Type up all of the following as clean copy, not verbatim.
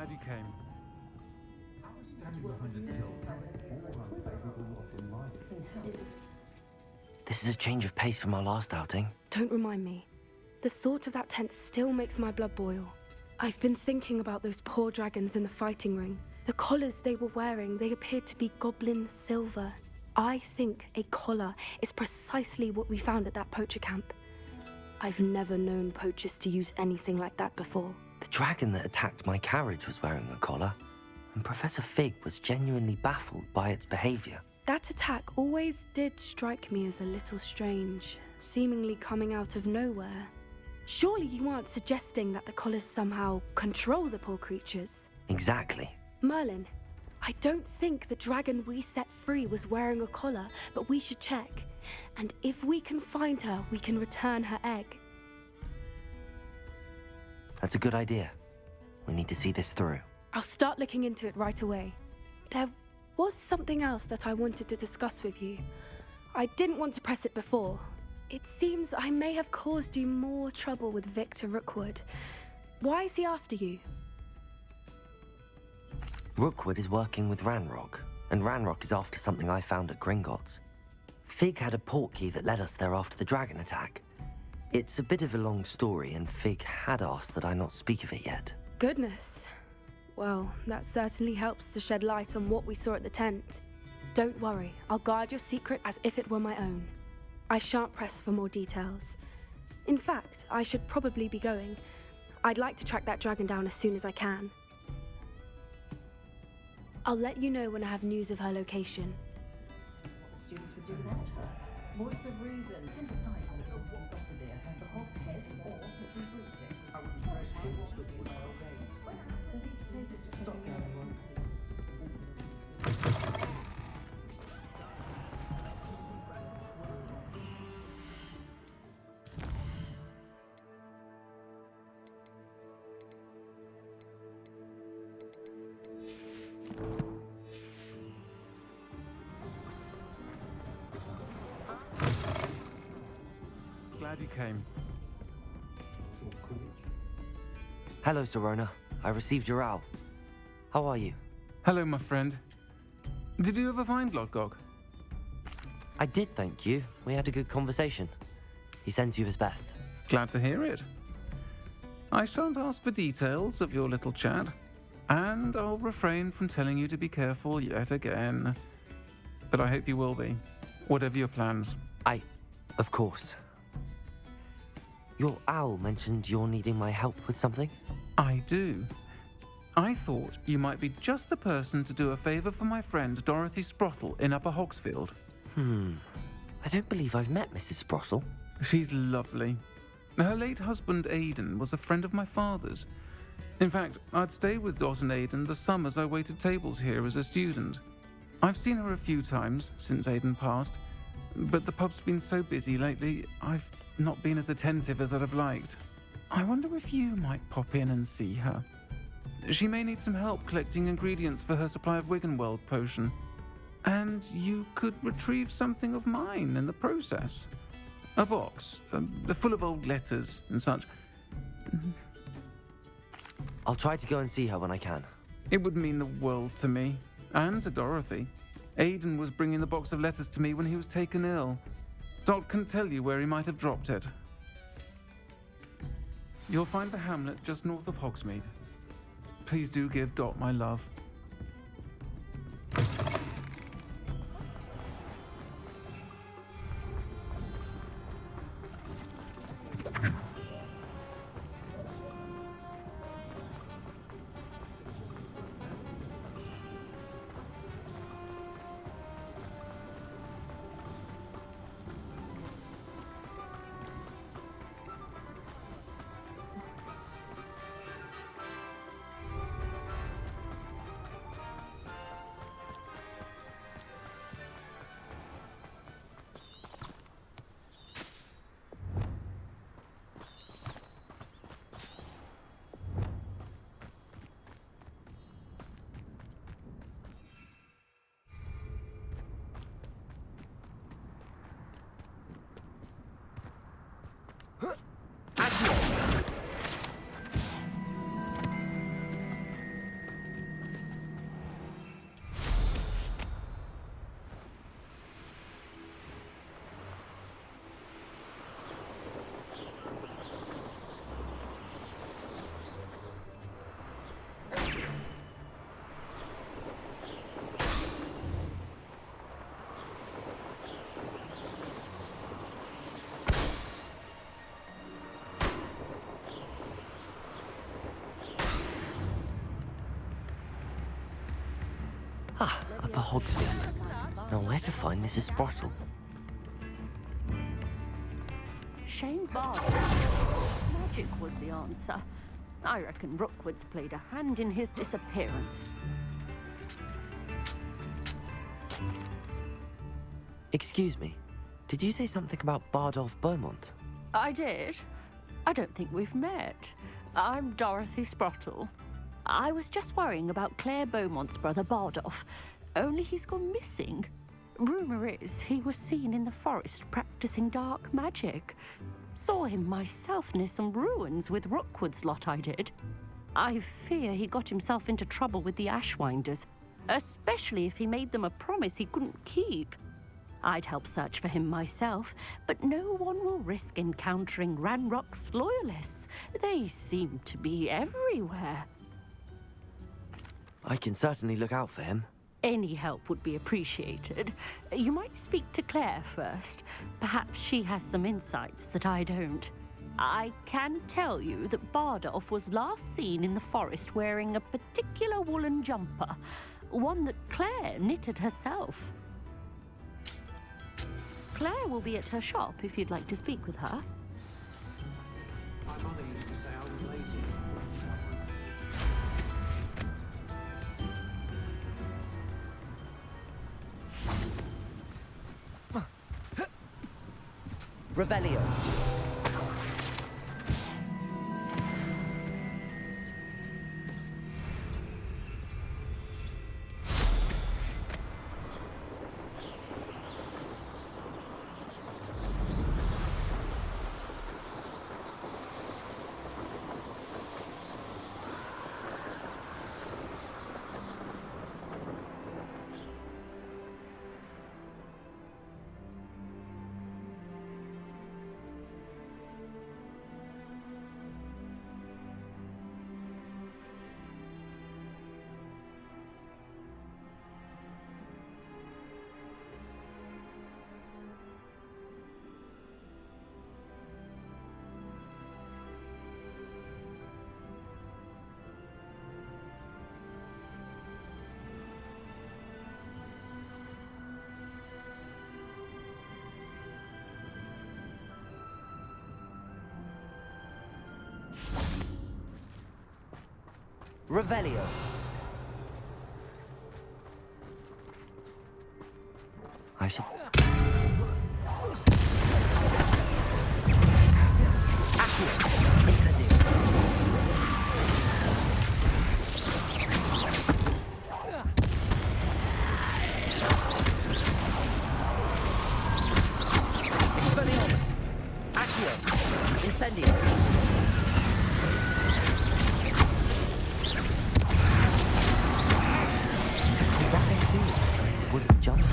Glad you came. Standing behind a till, all unfavorable lot in life. This is a change of pace from our last outing. Don't remind me. The thought of that tent still makes my blood boil. I've been thinking about those poor dragons in the fighting ring. The collars they were wearing, they appeared to be goblin silver. I think a collar is precisely what we found at that poacher camp. I've never known poachers to use anything like that before. The dragon that attacked my carriage was wearing a collar, and Professor Fig was genuinely baffled by its behavior. That attack always did strike me as a little strange, seemingly coming out of nowhere. Surely you aren't suggesting that the collars somehow control the poor creatures? Exactly. Merlin, I don't think the dragon we set free was wearing a collar, but we should check. And if we can find her, we can return her egg. That's a good idea. We need to see this through. I'll start looking into it right away. There was something else that I wanted to discuss with you. I didn't want to press it before. It seems I may have caused you more trouble with Victor Rookwood. Why is he after you? Rookwood is working with Ranrock, and Ranrock is after something I found at Gringotts. Fig had a portkey that led us there after the dragon attack. It's a bit of a long story, and Fig had asked that I not speak of it yet. Goodness. Well, that certainly helps to shed light on what we saw at the tent. Don't worry, I'll guard your secret as if it were my own. I shan't press for more details. In fact, I should probably be going. I'd like to track that dragon down as soon as I can. I'll let you know when I have news of her location. Students would do without her. Voice of reason. Can decide on what better there, the hog head or the fruit stick. I wouldn't press Hogwarts with my old age. Well, the need to take it to stop the other ones. Glad you came. Hello, Serona. I received your owl. How are you? Hello, my friend. Did you ever find Glodgog? I did, thank you. We had a good conversation. He sends you his best. Glad to hear it. I shan't ask for details of your little chat, and I'll refrain from telling you to be careful yet again. But I hope you will be, whatever your plans. Of course. Your owl mentioned you're needing my help with something? I do. I thought you might be just the person to do a favour for my friend Dorothy Sprottle in Upper Hogsfield. I don't believe I've met Mrs. Sprottle. She's lovely. Her late husband Aidan was a friend of my father's. In fact, I'd stay with Dot and Aidan the summers I waited tables here as a student. I've seen her a few times since Aidan passed, but the pub's been so busy lately, I've not been as attentive as I'd have liked. I wonder if you might pop in and see her. She may need some help collecting ingredients for her supply of Wiggenweld potion. And you could retrieve something of mine in the process. A box, full of old letters and such. I'll try to go and see her when I can. It would mean the world to me, and to Dorothy. Aidan was bringing the box of letters to me when he was taken ill. Dot can tell you where he might have dropped it. You'll find the hamlet just north of Hogsmeade. Please do give Dot my love. Upper Hogsfield. Now where to find Mrs. Sprottle? Shane Bard. Magic was the answer. I reckon Rookwood's played a hand in his disappearance. Excuse me, did you say something about Bardolph Beaumont? I did. I don't think we've met. I'm Dorothy Sprottle. I was just worrying about Claire Beaumont's brother Bardolph, only he's gone missing. Rumour is he was seen in the forest practicing dark magic. Saw him myself near some ruins with Rookwood's lot I did. I fear he got himself into trouble with the Ashwinders, especially if he made them a promise he couldn't keep. I'd help search for him myself, but no one will risk encountering Ranrock's loyalists. They seem to be everywhere. I can certainly look out for him. Any help would be appreciated. You might speak to Claire first. Perhaps she has some insights that I don't. I can tell you that Bardolph was last seen in the forest wearing a particular woolen jumper, one that Claire knitted herself. Claire will be at her shop if you'd like to speak with her. My mother used to say I was lazy. Revelio. Revelio. I should... Accio. Incendio. Expelliarmus. Accio. Incendio. Wooden jump. Must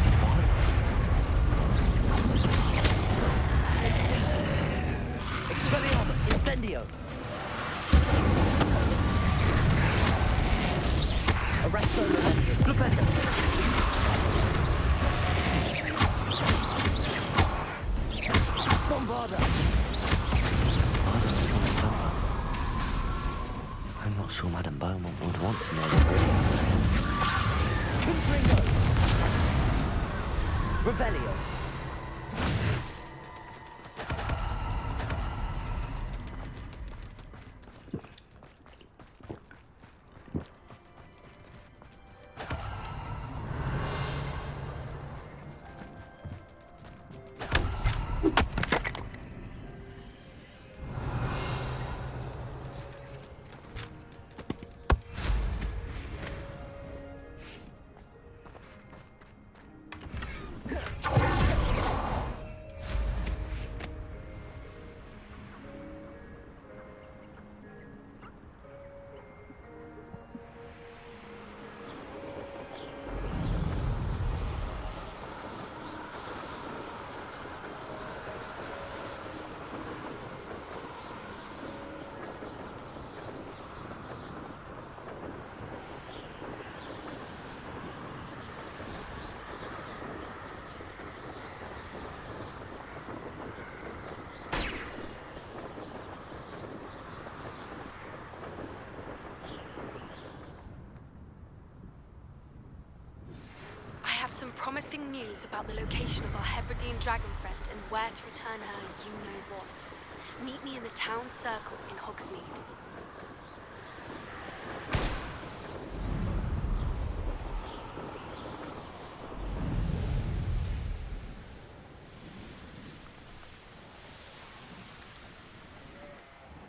be Bardolph. Expelliarmus, Incendio. Arresto Momentum. Flupendo. Bombarda. Bardolph's jumper. I'm not sure Madame Beaumont would want to know that. Confringo! Revelio! promising news about the location of our Hebridean dragon friend and where to return her you-know-what. Meet me in the town circle in Hogsmeade.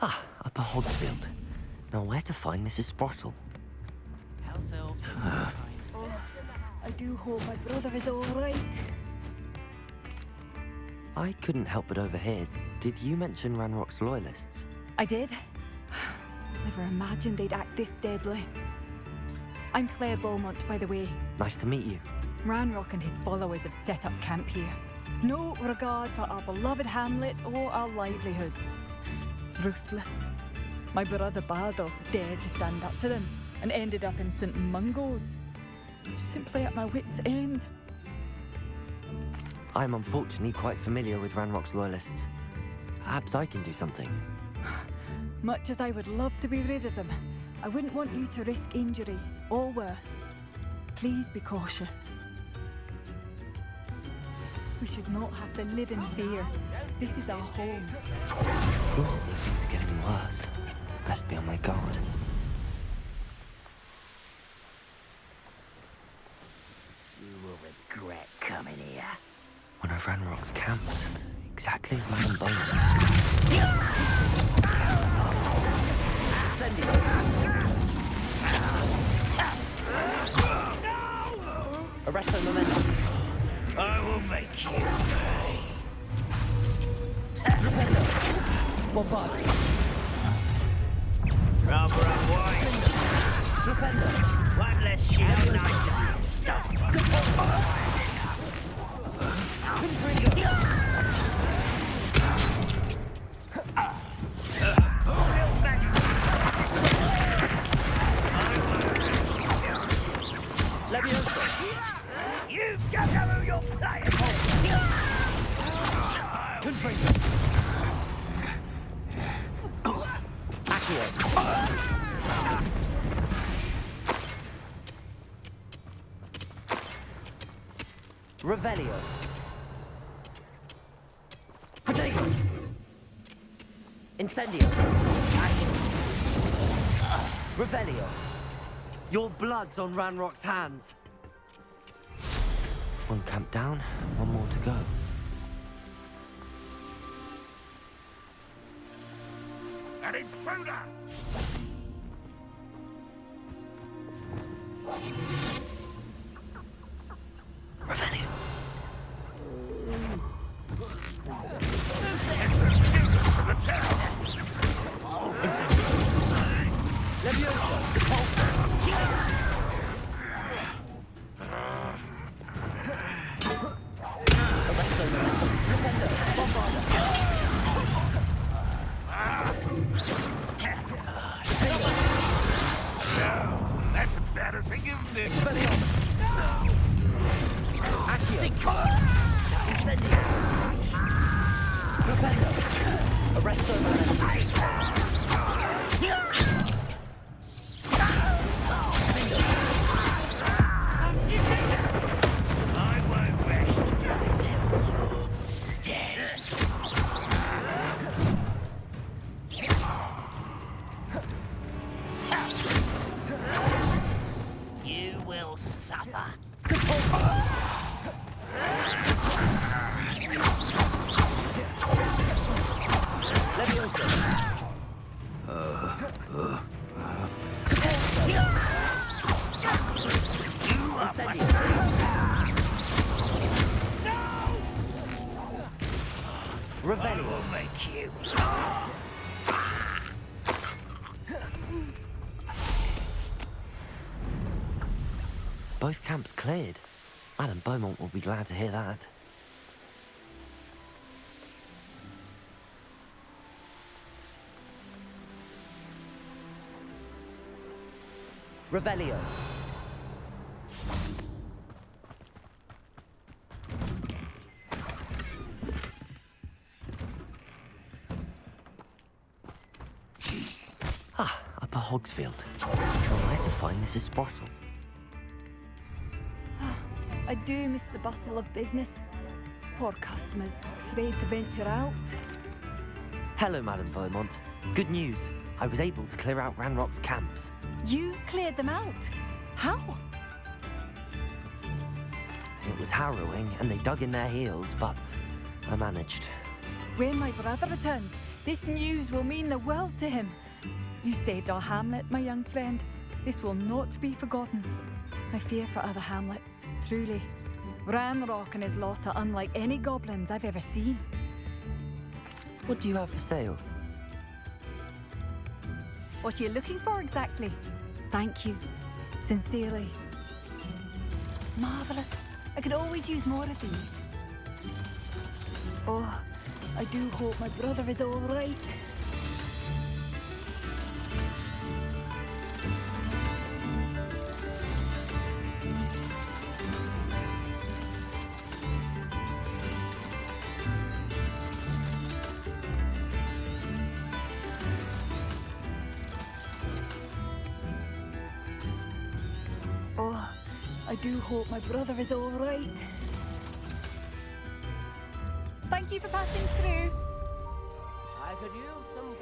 Ah, Upper Hogsfield. Now where to find Mrs. Sprottle? House elves are kinds. I do hope my brother is all right. I couldn't help but overhear. Did you mention Ranrock's loyalists? I did. Never imagined they'd act this deadly. I'm Claire Beaumont, by the way. Nice to meet you. Ranrock and his followers have set up camp here. No regard for our beloved hamlet or our livelihoods. Ruthless. My brother Battle dared to stand up to them and ended up in St. Mungo's. Simply at my wit's end. I'm unfortunately quite familiar with Ranrock's loyalists. Perhaps I can do something. Much as I would love to be rid of them, I wouldn't want you to risk injury or worse. Please be cautious. We should not have to live in fear. This is our home. Seems as though things are getting worse. Best be on my guard. You will regret coming here. One of Ranrock's camps. Exactly as Madame Beaumont described. Send it. Arrest the momentum. I will make you pay. Bombard. Rather unwise. One less shit. How nice of you to stop. You don't know who you're playing Revelio. Protego. Incendio. Revelio. Your blood's on Ranrock's hands. One camp down, one more to go. An intruder! Revelio. It's the students of the town! Incendio. Leviosa. Repulsor. Arresto momentum. Rependo. Bombarda. That's embarrassing, isn't it? Expelliarmus. Accio. Incendio. Rependo. Arresto momentum. I won't rest until you're dead. You will suffer. Leviosa. Incendio. Revelio. Will make you. Both camps cleared. Madame Beaumont will be glad to hear that. Revelio. Ah, Upper Hogsfield. Now where to find Mrs. Sprottle? I do miss the bustle of business. Poor customers, afraid to venture out. Hello, Madame Beaumont. Good news. I was able to clear out Ranrock's camps. You cleared them out? How? It was harrowing, and they dug in their heels, but I managed. When my brother returns, this news will mean the world to him. You saved our hamlet, my young friend. This will not be forgotten. I fear for other hamlets, truly. Ranrock and his lot are unlike any goblins I've ever seen. What do you have for sale? What are you looking for exactly? Thank you. Sincerely. Marvellous. I could always use more of these. Oh, I do hope my brother is all right. Oh, I do hope my brother is all right. Thank you for passing through. I could use some gold.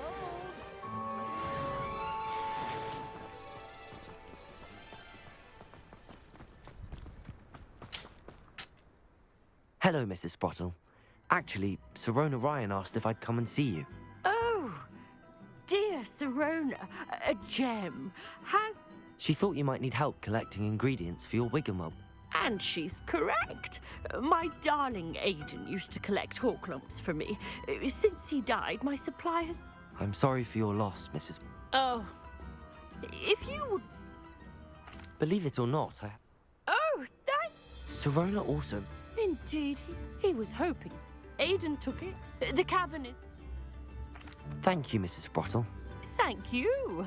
Hello, Mrs. Sprottle. Actually, Serona Ryan asked if I'd come and see you. Oh, dear Serona, a gem. Has... She thought you might need help collecting ingredients for your Wigglewump. And she's correct. My darling Aidan used to collect Horklumps for me. Since he died, my supply has... I'm sorry for your loss, Mrs. Oh, if you would... Believe it or not, Oh, that... Serona also... Indeed, he was hoping. Aidan took it. The cavern is... Thank you, Mrs. Sprottle. Thank you.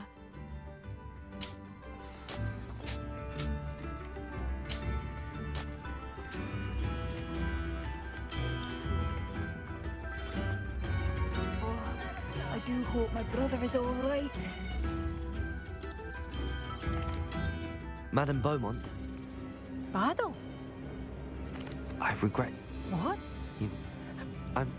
I do hope my brother is all right. Madame Beaumont, Battle? I regret... What? I'm...